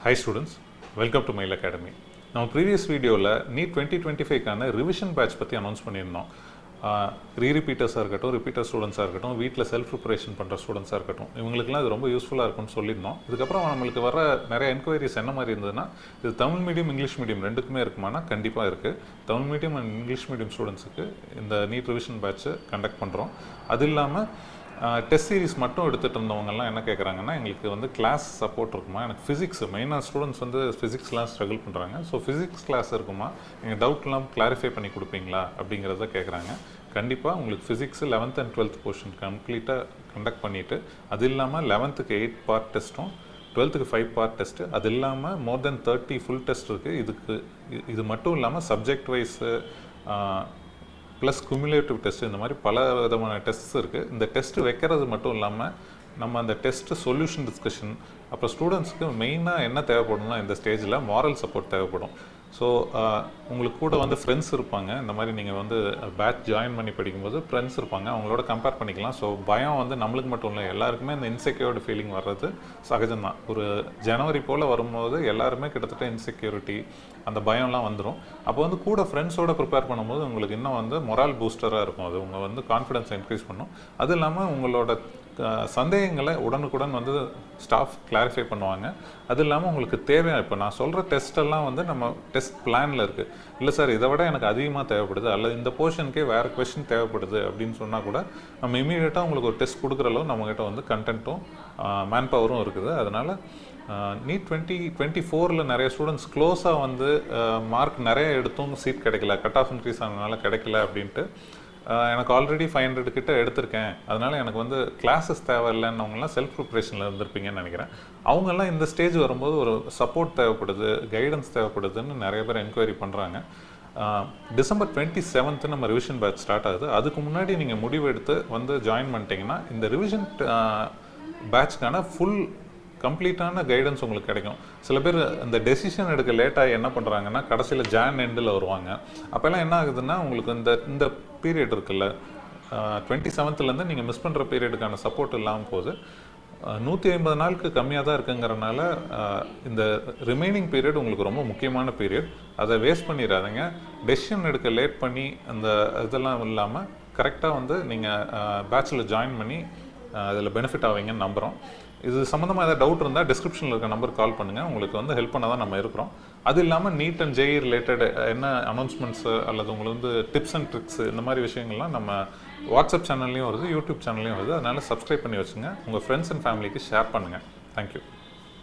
Hi students, welcome to Mayil Academy. Now previous video NEET 2025 கான revision batch பத்தி announce பண்ணியிருந்தோம். Re-repeaters இருக்கட்டும், repeater students இருக்கட்டும், வீட்டில் self preparation பண்ணுற students இருக்கட்டும், இவங்களுக்குலாம் இது ரொம்ப யூஸ்ஃபுல்லாக இருக்கும்னு சொல்லியிருந்தோம். இதுக்கப்புறம் நம்மளுக்கு வர நிறைய என்கொயரிஸ் என்ன மாதிரி இருந்ததுன்னா, இது தமிழ் மீடியம் இங்கிலீஷ் மீடியம் ரெண்டுக்குமே இருக்குமானா கண்டிப்பாக இருக்குது. Tamil medium and English medium ஸ்டூடெண்ட்ஸுக்கு இந்த நீட் ரிவிஷன் பேட்ச் கண்டக்ட் பண்ணுறோம். அது இல்லாமல் டெஸ்ட் சீரிஸ் மட்டும் எடுத்துகிட்டு இருந்தவங்கலாம் என்ன கேட்குறாங்கன்னா, எங்களுக்கு வந்து கிளாஸ் சப்போர்ட் இருக்குமா, எனக்கு ஃபிசிக்ஸ் மெயினாக ஸ்டூடெண்ட்ஸ் வந்து ஃபிசிக்ஸ்லாம் ஸ்ட்ரகிள் பண்ணுறாங்க. ஸோ ஃபிசிக்ஸ் கிளாஸ் இருக்குமா, நீங்கள் டவுட்லாம் கிளாரிஃபை பண்ணி கொடுப்பீங்களா அப்படிங்கிறத கேட்குறாங்க. கண்டிப்பாக உங்களுக்கு physics 11th and 12th portion கம்ப்ளீட்டாக கண்டக்ட் பண்ணிவிட்டு, அது இல்லாமல் 11th 8 பார்ட் டெஸ்ட்டும் 12th 5 பார்ட் டெஸ்ட்டு, அது இல்லாமல் மோர் தென் 30 ஃபுல் டெஸ்ட் இருக்குது. இது மட்டும் இல்லாமல் subject wise plus cumulative test, இந்த மாதிரி பல விதமான டெஸ்ட்ஸ் இருக்குது. இந்த டெஸ்ட்டு வைக்கிறது மட்டும் இல்லாமல் நம்ம அந்த டெஸ்ட்டு சொல்யூஷன் டிஸ்கஷன், அப்புறம் ஸ்டூடெண்ட்ஸ்க்கு மெயினாக என்ன தேவைப்படும்னா இந்த ஸ்டேஜில் மாரல் சப்போர்ட் தேவைப்படும். ஸோ உங்களுக்கு கூட வந்து ஃப்ரெண்ட்ஸ் இருப்பாங்க. இந்த மாதிரி நீங்கள் வந்து பேட்ச் ஜாயின் பண்ணி படிக்கும்போது ஃப்ரெண்ட்ஸ் இருப்பாங்க, அவங்களோட கம்பேர் பண்ணிக்கலாம். ஸோ பயம் வந்து நம்மளுக்கு மட்டும் இல்லை, எல்லாருக்குமே இந்த இன்செக்யூர்டு ஃபீலிங் வர்றது சகஜம்தான். ஒரு ஜனவரி போல் வரும்போது எல்லாருமே கிட்டத்தட்ட இன்செக்யூரிட்டி அந்த பயம்லாம் வந்துடும். அப்போ வந்து கூட ஃப்ரெண்ட்ஸோடு ப்ரிப்பேர் பண்ணும்போது உங்களுக்கு இன்னும் வந்து மொரால் பூஸ்டராக இருக்கும். அது உங்கள் வந்து கான்ஃபிடென்ஸை இன்க்ரீஸ் பண்ணும். அது இல்லாமல் உங்களோட சந்தேகங்களை உடனுக்குடன் வந்து ஸ்டாஃப் கிளாரிஃபை பண்ணுவாங்க. அது இல்லாமல் உங்களுக்கு தேவையான, இப்போ நான் சொல்கிற டெஸ்ட்டெல்லாம் வந்து நம்ம டெஸ்ட் பிளானில் இருக்குது. இல்லை சார் இதை விட எனக்கு அதிகமாக தேவைப்படுது, அல்லது இந்த போர்ஷனுக்கே வேறு கொஷின் தேவைப்படுது அப்படின்னு சொன்னால் கூட நம்ம இமீடியட்டாக உங்களுக்கு ஒரு டெஸ்ட் கொடுக்குற அளவு நம்மக்கிட்ட வந்து கண்டென்ட்டும் மேன் பவரும் இருக்குது. அதனால் நீட் 2024 நிறைய ஸ்டூடெண்ட்ஸ் க்ளோஸாக வந்து மார்க் நிறைய எடுத்தும் சீட் கிடைக்கல, கட் ஆஃப் இன்க்ரீஸ் ஆனதுனால கிடைக்கல அப்படின்ட்டு, எனக்கு ஆல்ரெடி 500 கிட்ட எடுத்திருக்கேன், அதனால் எனக்கு வந்து கிளாஸஸ் தேவையில்லைன்னவங்களாம் செல்ஃப் ப்ரிப்ரேஷனில் இருந்திருப்பீங்கன்னு நினைக்கிறேன். அவங்கெல்லாம் இந்த ஸ்டேஜ் வரும்போது ஒரு சப்போர்ட் தேவைப்படுது, கைடன்ஸ் தேவைப்படுதுன்னு நிறைய பேர் என்கொயரி பண்ணுறாங்க. டிசம்பர் 27 நம்ம ரிவிஷன் பேட்ச் ஸ்டார்ட் ஆகுது. அதுக்கு முன்னாடி நீங்கள் முடிவு எடுத்து வந்து ஜாயின் பண்ணிட்டீங்கன்னா இந்த ரிவிஷன் பேட்ச்க்கான ஃபுல் கம்ப்ளீட்டான கைடன்ஸ் உங்களுக்கு கிடைக்கும். சில பேர் இந்த டெசிஷன் எடுக்க லேட்டாக என்ன பண்ணுறாங்கன்னா கடைசியில் ஜான் எண்டில் வருவாங்க. அப்போல்லாம் என்ன ஆகுதுன்னா, உங்களுக்கு இந்த பீரியட் இருக்குல்ல 27லேருந்து நீங்கள் மிஸ் பண்ணுற பீரியடுக்கான சப்போர்ட் இல்லாமல் போகுது. 150 நாளுக்கு கம்மியாக தான் இருக்குங்கிறனால இந்த ரிமைனிங் பீரியட் உங்களுக்கு ரொம்ப முக்கியமான பீரியட். அதை வேஸ்ட் பண்ணிடாதீங்க. டெசிஷன் எடுக்க லேட் பண்ணி அந்த இதெல்லாம் இல்லாமல் கரெக்டாக வந்து நீங்கள் பேட்சில் ஜாயின் பண்ணி அதில் பெனிஃபிட் ஆவீங்கன்னு நம்புகிறோம். இது சம்மந்தமாக ஏதாவது டவுட் இருந்தால் டிஸ்கிரிப்ஷனில் இருக்க நம்பருக்கு கால் பண்ணுங்கள், உங்களுக்கு வந்து ஹெல்ப் பண்ண தான் நம்ம இருக்கிறோம். அது இல்லாமல் நீட் அண்ட் ஜேஇ ரிலேட்டட் என்ன அனௌன்ஸ்மெண்ட்ஸு அல்லது உங்களுக்கு வந்து டிப்ஸ் அண்ட் ட்ரிக்ஸு இந்த மாதிரி விஷயங்கள்லாம் நம்ம வாட்ஸ்அப் சேனல்லையும் வருது, யூடியூப் சேனல்லையும் வருது. அதனால் சப்ஸ்கிரைப் பண்ணி வச்சுங்க, உங்கள் ஃப்ரெண்ட்ஸ் அண்ட் ஃபேமிலிக்கு ஷேர் பண்ணுங்கள். தேங்க்யூ.